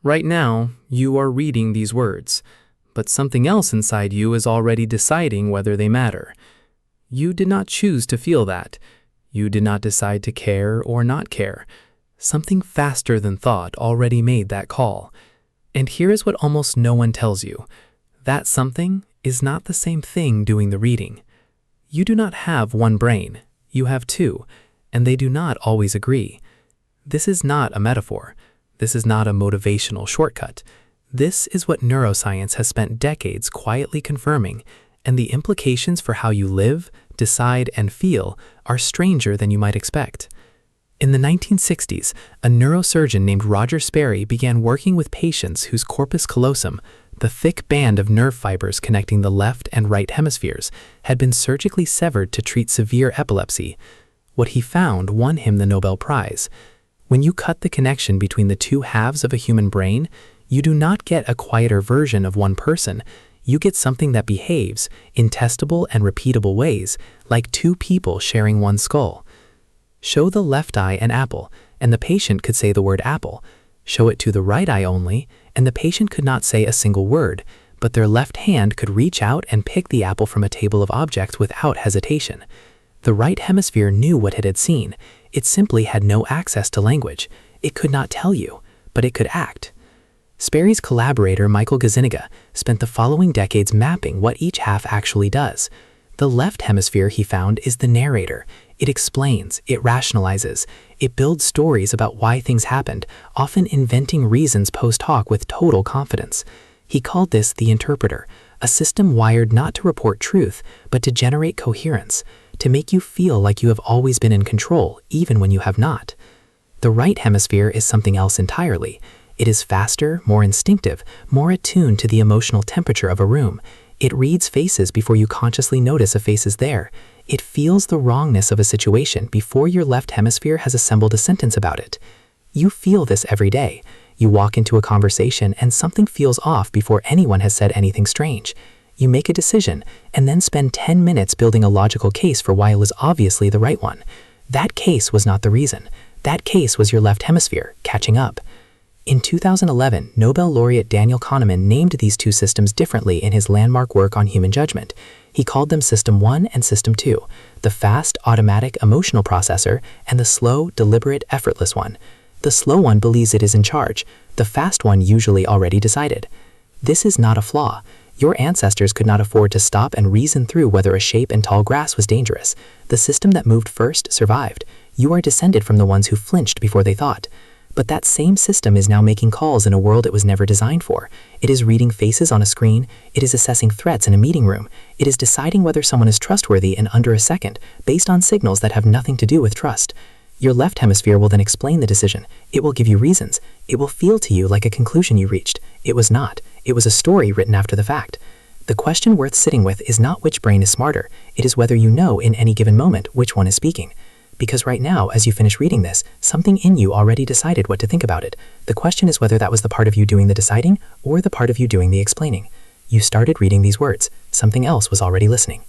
Right now, you are reading these words, but something else inside you is already deciding whether they matter. You did not choose to feel that. You did not decide to care or not care. Something faster than thought already made that call. And here is what almost no one tells you. That something is not the same thing doing the reading. You do not have one brain. You have two, and they do not always agree. This is not a metaphor. This is not a motivational shortcut. This is what neuroscience has spent decades quietly confirming, and the implications for how you live, decide, and feel are stranger than you might expect. In the 1960s, a neurosurgeon named Roger Sperry began working with patients whose corpus callosum, the thick band of nerve fibers connecting the left and right hemispheres, had been surgically severed to treat severe epilepsy. What he found won him the Nobel Prize. When you cut the connection between the two halves of a human brain, you do not get a quieter version of one person. You get something that behaves in testable and repeatable ways, like two people sharing one skull. Show the left eye an apple, and the patient could say the word apple. Show it to the right eye only, and the patient could not say a single word, but their left hand could reach out and pick the apple from a table of objects without hesitation. The right hemisphere knew what it had seen. It simply had no access to language. It could not tell you, but it could act. Sperry's collaborator, Michael Gazzaniga, spent the following decades mapping what each half actually does. The left hemisphere, he found, is the narrator. It explains, it rationalizes, it builds stories about why things happened, often inventing reasons post hoc with total confidence. He called this the interpreter, a system wired not to report truth, but to generate coherence, to make you feel like you have always been in control, even when you have not. The right hemisphere is something else entirely. It is faster, more instinctive, more attuned to the emotional temperature of a room. It reads faces before you consciously notice a face is there. It feels the wrongness of a situation before your left hemisphere has assembled a sentence about it. You feel this every day. You walk into a conversation and something feels off before anyone has said anything strange. You make a decision and then spend 10 minutes building a logical case for why it was obviously the right one. That case was not the reason. That case was your left hemisphere catching up. In 2011, Nobel laureate Daniel Kahneman named these two systems differently in his landmark work on human judgment. He called them System 1 and System 2, the fast, automatic, emotional processor, and the slow, deliberate, effortless one. The slow one believes it is in charge. The fast one usually already decided. This is not a flaw. Your ancestors could not afford to stop and reason through whether a shape in tall grass was dangerous. The system that moved first survived. You are descended from the ones who flinched before they thought. But that same system is now making calls in a world it was never designed for. It is reading faces on a screen. It is assessing threats in a meeting room. It is deciding whether someone is trustworthy in under a second, based on signals that have nothing to do with trust. Your left hemisphere will then explain the decision. It will give you reasons. It will feel to you like a conclusion you reached. It was not. It was a story written after the fact. The question worth sitting with is not which brain is smarter. It is whether you know in any given moment which one is speaking. Because right now, as you finish reading this, something in you already decided what to think about it. The question is whether that was the part of you doing the deciding or the part of you doing the explaining. You started reading these words. Something else was already listening.